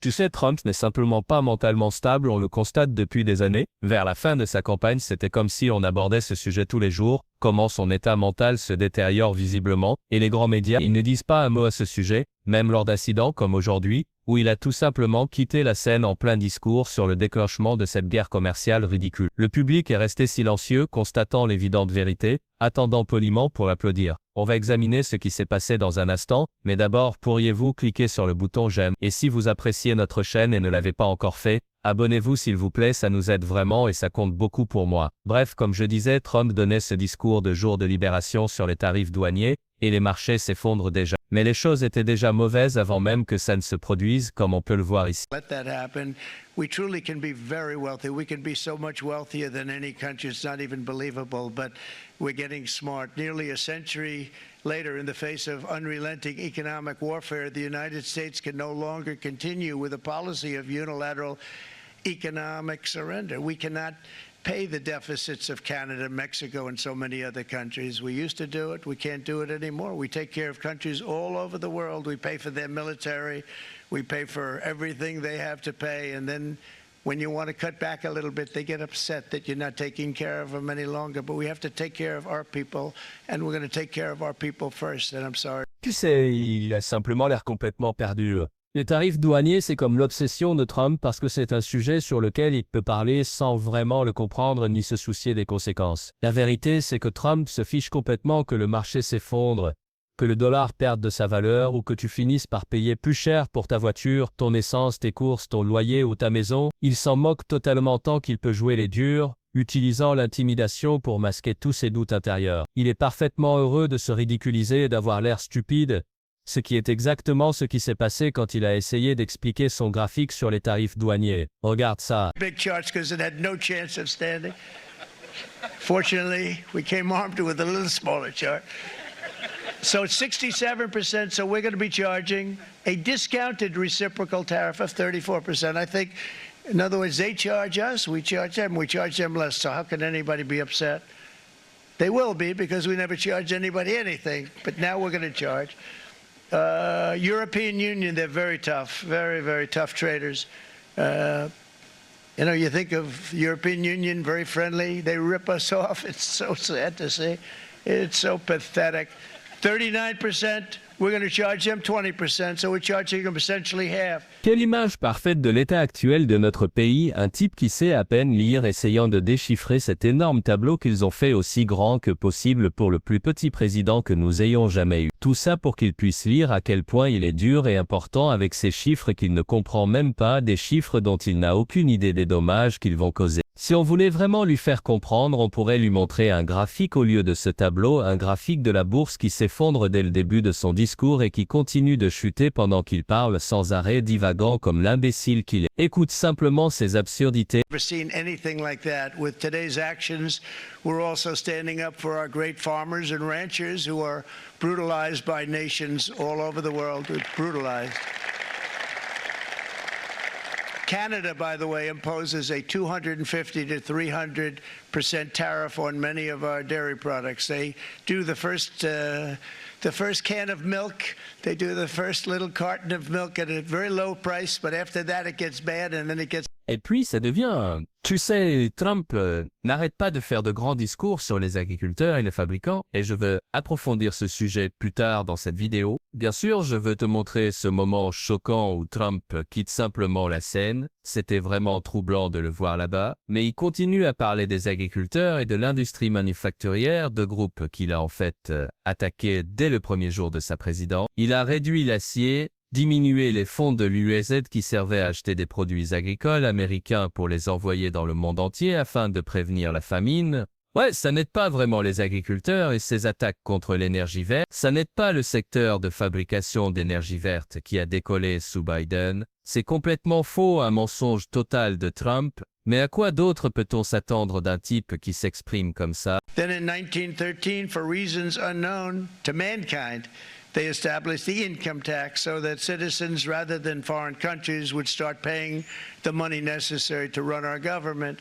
Tu sais, Trump n'est simplement pas mentalement stable, on le constate depuis des années. Vers la fin de sa campagne, c'était comme si on abordait ce sujet tous les jours, comment son état mental se détériore visiblement, et les grands médias, ils ne disent pas un mot à ce sujet, même lors d'incidents comme aujourd'hui, où il a tout simplement quitté la scène en plein discours sur le déclenchement de cette guerre commerciale ridicule. Le public est resté silencieux, constatant l'évidente vérité, attendant poliment pour applaudir. On va examiner ce qui s'est passé dans un instant, mais d'abord, pourriez-vous cliquer sur le bouton j'aime, et si vous appréciez notre chaîne et ne l'avez pas encore fait, abonnez-vous s'il vous plaît, ça nous aide vraiment et ça compte beaucoup pour moi. Bref, comme je disais, Trump donnait ce discours de jour de libération sur les tarifs douaniers, et les marchés s'effondrent déjà. Mais les choses étaient déjà mauvaises avant même que ça ne se produise, comme on peut le voir ici. Let that happen. We truly can be very wealthy. We can be so much wealthier than any country. It's not even believable, but we're getting smart. Nearly a century later, in the face of unrelenting economic warfare, the United States can no longer continue with a policy of unilateral economic surrender. We cannot pay the deficits of Canada, Mexico, and so many other countries. We used to do it. We can't do it anymore. We take care of countries all over the world. We pay for their military. We pay for everything they have to pay. And then when you want to cut back a little bit, they get upset that you're not taking care of them any longer. But we have to take care of our people, and we're going to take care of our people first. And I'm sorry. Tu sais, il a simplement l'air complètement perdu. Les tarifs douaniers, c'est comme l'obsession de Trump parce que c'est un sujet sur lequel il peut parler sans vraiment le comprendre ni se soucier des conséquences. La vérité, c'est que Trump se fiche complètement que le marché s'effondre, que le dollar perde de sa valeur ou que tu finisses par payer plus cher pour ta voiture, ton essence, tes courses, ton loyer ou ta maison. Il s'en moque totalement tant qu'il peut jouer les durs, utilisant l'intimidation pour masquer tous ses doutes intérieurs. Il est parfaitement heureux de se ridiculiser et d'avoir l'air stupide, ce qui est exactement ce qui s'est passé quand il a essayé d'expliquer son graphique sur les tarifs douaniers. Regarde ça. Big charts because it had no chance of standing. Fortunately, we came armed with a little smaller chart. So it's 67%, so we're going to be charging a discounted reciprocal tariff of 34%. I think, in other words, they charge us, we charge them less. So how can anybody be upset? They will be because we never charge anybody anything, but now we're going to charge. European Union, they're very tough, very, very tough traders. You think of European Union, very friendly. They rip us off. It's so sad to see. It's so pathetic. 39%, we're going to charge them 20%, so we're charging them essentially half. Quelle image parfaite de l'état actuel de notre pays, un type qui sait à peine lire essayant de déchiffrer cet énorme tableau qu'ils ont fait aussi grand que possible pour le plus petit président que nous ayons jamais eu. Tout ça pour qu'il puisse lire à quel point il est dur et important avec ces chiffres qu'il ne comprend même pas, des chiffres dont il n'a aucune idée des dommages qu'ils vont causer. Si on voulait vraiment lui faire comprendre, on pourrait lui montrer un graphique au lieu de ce tableau, un graphique de la bourse qui s'effondre dès le début de son discours et qui continue de chuter pendant qu'il parle sans arrêt, divagant comme l'imbécile qu'il est. Écoute simplement ces absurdités. Never seen anything like that. With today's actions, we're also standing up for our great farmers and ranchers who are brutalized by nations all over the world. Brutalized. Canada, by the way, imposes a 250 to 300% tariff on many of our dairy products. They do the first can of milk. They do the first little carton of milk at a very low price, but after that it gets bad and then it gets... Et puis ça devient... Tu sais, Trump n'arrête pas de faire de grands discours sur les agriculteurs et les fabricants, et je veux approfondir ce sujet plus tard dans cette vidéo. Bien sûr, je veux te montrer ce moment choquant où Trump quitte simplement la scène. C'était vraiment troublant de le voir là-bas, mais il continue à parler des agriculteurs et de l'industrie manufacturière, de groupes qu'il a en fait attaqués dès le premier jour de sa présidence. Il a réduit l'acier, diminuer les fonds de l'USAID qui servaient à acheter des produits agricoles américains pour les envoyer dans le monde entier afin de prévenir la famine. Ouais, ça n'aide pas vraiment les agriculteurs et ces attaques contre l'énergie verte. Ça n'aide pas le secteur de fabrication d'énergie verte qui a décollé sous Biden. C'est complètement faux, un mensonge total de Trump. Mais à quoi d'autre peut-on s'attendre d'un type qui s'exprime comme ça? Then in 1913, for reasons unknown to mankind, they established the income tax so that citizens, rather than foreign countries, would start paying the money necessary to run our government.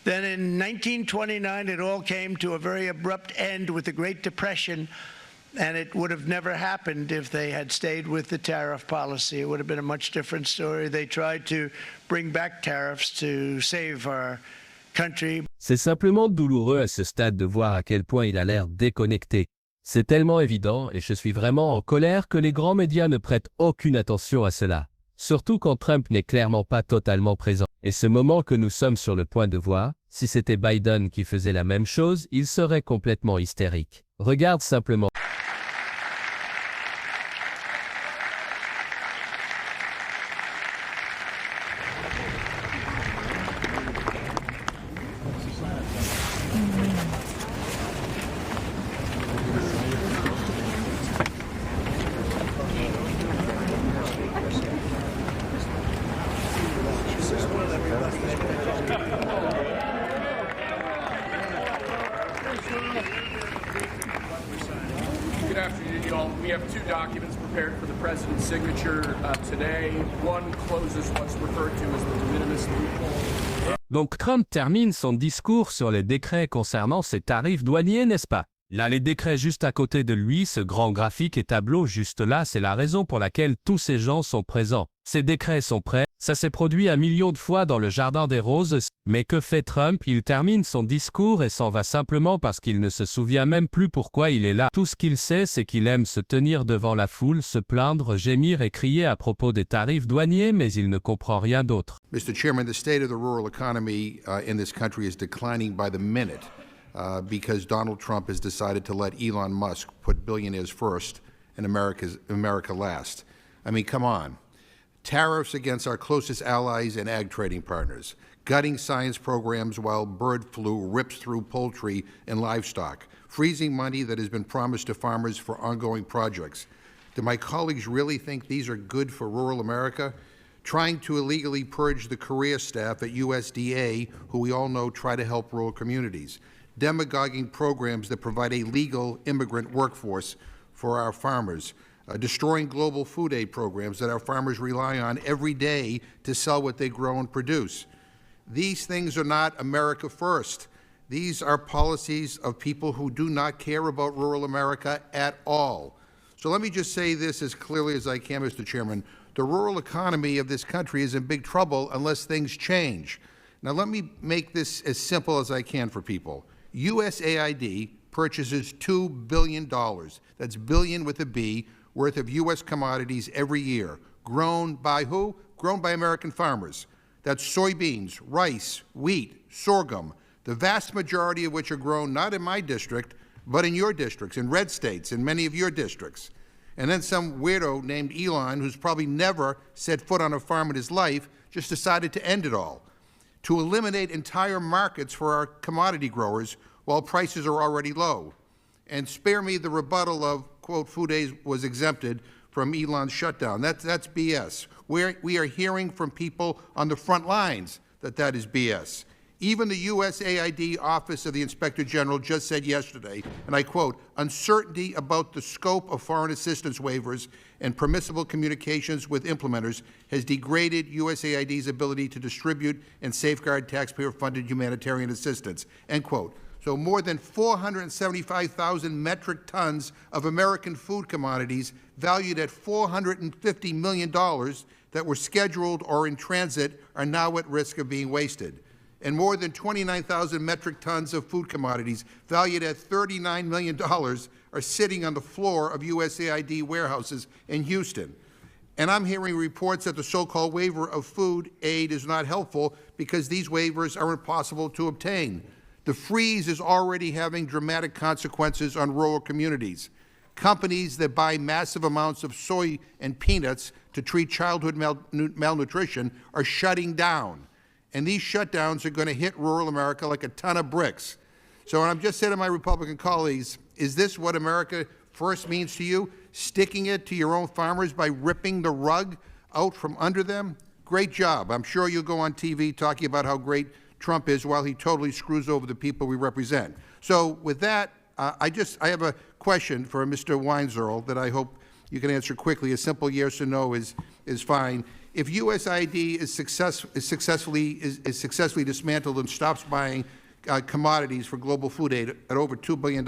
Then in 1929, it all came to a very abrupt end with the Great Depression. And it would have never happened if they had stayed with the tariff policy. It would have been a much different story. They tried to bring back tariffs to save our country. C'est simplement douloureux à ce stade de voir à quel point il a l'air déconnecté. C'est tellement évident et je suis vraiment en colère que les grands médias ne prêtent aucune attention à cela. Surtout quand Trump n'est clairement pas totalement présent. Et ce moment que nous sommes sur le point de voir, si c'était Biden qui faisait la même chose, il serait complètement hystérique. Regarde simplement. Good afternoon, y'all. We have two documents prepared for the president's signature today. One closes what's referred to as the de minimis loophole. Donc Trump termine son discours sur les décrets concernant ses tarifs douaniers, n'est-ce pas? Là, les décrets juste à côté de lui, ce grand graphique et tableau juste là, c'est la raison pour laquelle tous ces gens sont présents. Ces décrets sont prêts, ça s'est produit un million de fois dans le Jardin des Roses. Mais que fait Trump? Il termine son discours et s'en va simplement parce qu'il ne se souvient même plus pourquoi il est là. Tout ce qu'il sait, c'est qu'il aime se tenir devant la foule, se plaindre, gémir et crier à propos des tarifs douaniers, mais il ne comprend rien d'autre. Mr. Chairman, the state of the rural economy in this country is declining by the minute because Donald Trump has decided to let Elon Musk put billionaires first and America last. I mean, come on. Tariffs against our closest allies and ag trading partners, gutting science programs while bird flu rips through poultry and livestock, freezing money that has been promised to farmers for ongoing projects. Do my colleagues really think these are good for rural America? Trying to illegally purge the career staff at USDA, who we all know try to help rural communities. Demagoguing programs that provide a legal immigrant workforce for our farmers. Destroying global food aid programs that our farmers rely on every day to sell what they grow and produce. These things are not America first. These are policies of people who do not care about rural America at all. So let me just say this as clearly as I can, Mr. Chairman. The rural economy of this country is in big trouble unless things change. Now let me make this as simple as I can for people. USAID purchases $2 billion, that's billion with a B, worth of U.S. commodities every year. Grown by who? Grown by American farmers. That's soybeans, rice, wheat, sorghum, the vast majority of which are grown not in my district, but in your districts, in red states, in many of your districts. And then some weirdo named Elon, who's probably never set foot on a farm in his life, just decided to end it all, to eliminate entire markets for our commodity growers while prices are already low. And spare me the rebuttal of, quote, food aid was exempted from Elon's shutdown. That's BS. We are hearing from people on the front lines that is BS. Even the USAID Office of the Inspector General just said yesterday, and I quote, uncertainty about the scope of foreign assistance waivers and permissible communications with implementers has degraded USAID's ability to distribute and safeguard taxpayer-funded humanitarian assistance, end quote. So more than 475,000 metric tons of American food commodities valued at $450 million that were scheduled or in transit are now at risk of being wasted. And more than 29,000 metric tons of food commodities valued at $39 million are sitting on the floor of USAID warehouses in Houston. And I'm hearing reports that the so-called waiver of food aid is not helpful because these waivers are impossible to obtain. The freeze is already having dramatic consequences on rural communities. Companies that buy massive amounts of soy and peanuts to treat childhood malnutrition are shutting down. And these shutdowns are going to hit rural America like a ton of bricks. So I'm just saying to my Republican colleagues, is this what America first means to you? Sticking it to your own farmers by ripping the rug out from under them? Great job. I'm sure you'll go on TV talking about how great Trump is while he totally screws over the people we represent. So with that, I have a question for Mr. Weinzierl that I hope you can answer quickly. A simple yes or no is fine. If USAID is successfully dismantled and stops buying commodities for global food aid at over $2 billion,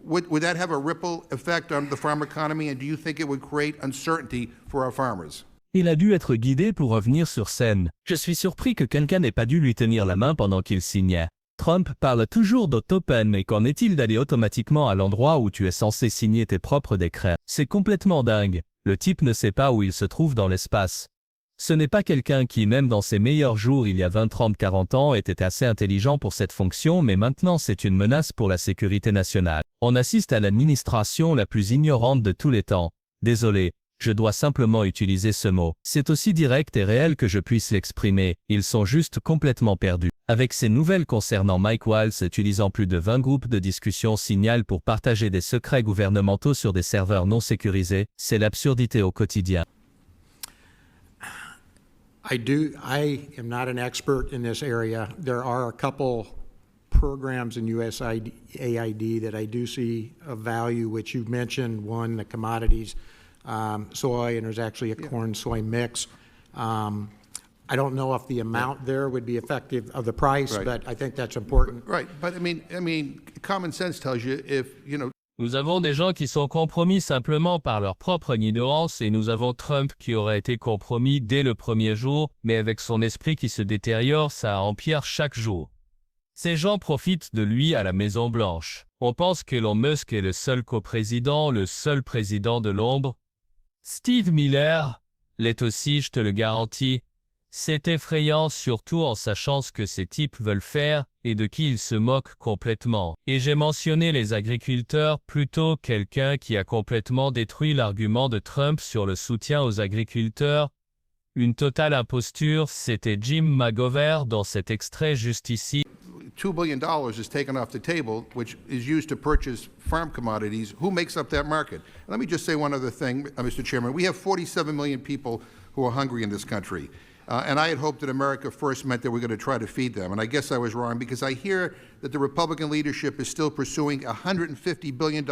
would that have a ripple effect on the farm economy, and do you think it would create uncertainty for our farmers? Il a dû être guidé pour revenir sur scène. Je suis surpris que quelqu'un n'ait pas dû lui tenir la main pendant qu'il signait. Trump parle toujours d'open, mais qu'en est-il d'aller automatiquement à l'endroit où tu es censé signer tes propres décrets? C'est complètement dingue. Le type ne sait pas où il se trouve dans l'espace. Ce n'est pas quelqu'un qui, même dans ses meilleurs jours il y a 20, 30, 40 ans, était assez intelligent pour cette fonction, mais maintenant c'est une menace pour la sécurité nationale. On assiste à l'administration la plus ignorante de tous les temps. Désolé, je dois simplement utiliser ce mot. C'est aussi direct et réel que je puisse l'exprimer. Ils sont juste complètement perdus. Avec ces nouvelles concernant Mike Waltz utilisant plus de 20 groupes de discussion signal pour partager des secrets gouvernementaux sur des serveurs non sécurisés, c'est l'absurdité au quotidien. I am not an expert in this area. There are a couple programs in USAID that I do see of value, which you mentioned. One, the commodities, soy, and there's actually a corn-soy mix. I don't know if the amount there would be effective of the price, Right. but I think that's important. Right, but I mean, common sense tells you if, Nous avons des gens qui sont compromis simplement par leur propre ignorance et nous avons Trump qui aurait été compromis dès le premier jour, mais avec son esprit qui se détériore, ça empire chaque jour. Ces gens profitent de lui à la Maison-Blanche. On pense qu'Elon Musk est le seul coprésident, le seul président de l'ombre. Steve Miller l'est aussi, je te le garantis. C'est effrayant, surtout en sachant ce que ces types veulent faire et de qui ils se moquent complètement. Et j'ai mentionné les agriculteurs, plutôt quelqu'un qui a complètement détruit l'argument de Trump sur le soutien aux agriculteurs. Une totale imposture, c'était Jim McGovern dans cet extrait juste ici. $2 billion is taken off the table, which is used to purchase farm commodities. Who makes up that market? Let me just say one other thing, Mr. Chairman. We have 47 million people who are hungry in this country. And I had hoped that America First meant that we're going to try to feed them. And I guess I was wrong because I hear that the Republican leadership is still pursuing $150 billion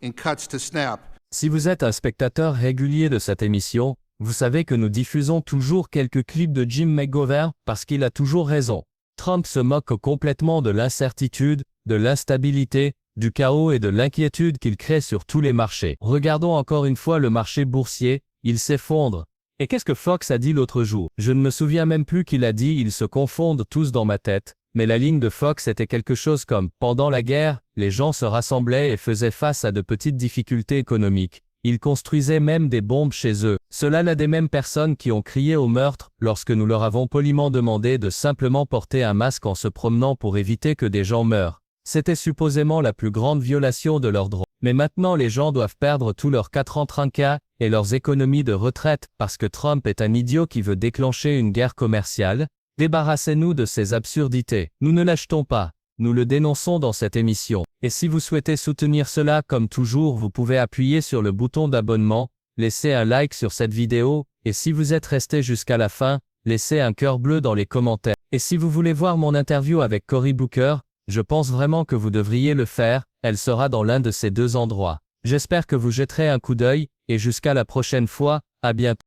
in cuts to SNAP. Si vous êtes un spectateur régulier de cette émission, vous savez que nous diffusons toujours quelques clips de Jim McGovern parce qu'il a toujours raison. Trump se moque complètement de l'incertitude, de l'instabilité, du chaos et de l'inquiétude qu'il crée sur tous les marchés. Regardons encore une fois le marché boursier, il s'effondre. Et qu'est-ce que Fox a dit l'autre jour? Je ne me souviens même plus qu'il a dit, ils se confondent tous dans ma tête, mais la ligne de Fox était quelque chose comme « Pendant la guerre, les gens se rassemblaient et faisaient face à de petites difficultés économiques. Ils construisaient même des bombes chez eux. Cela là des mêmes personnes qui ont crié au meurtre lorsque nous leur avons poliment demandé de simplement porter un masque en se promenant pour éviter que des gens meurent. C'était supposément la plus grande violation de leurs droits. Mais maintenant les gens doivent perdre tous leurs 4 ans trinquats et leurs économies de retraite parce que Trump est un idiot qui veut déclencher une guerre commerciale. Débarrassez-nous de ces absurdités. Nous ne l'achetons pas. Nous le dénonçons dans cette émission. Et si vous souhaitez soutenir cela, comme toujours, vous pouvez appuyer sur le bouton d'abonnement, laisser un like sur cette vidéo, et si vous êtes resté jusqu'à la fin, laissez un cœur bleu dans les commentaires. Et si vous voulez voir mon interview avec Cory Booker, je pense vraiment que vous devriez le faire, elle sera dans l'un de ces deux endroits. J'espère que vous jetterez un coup d'œil, et jusqu'à la prochaine fois, à bientôt.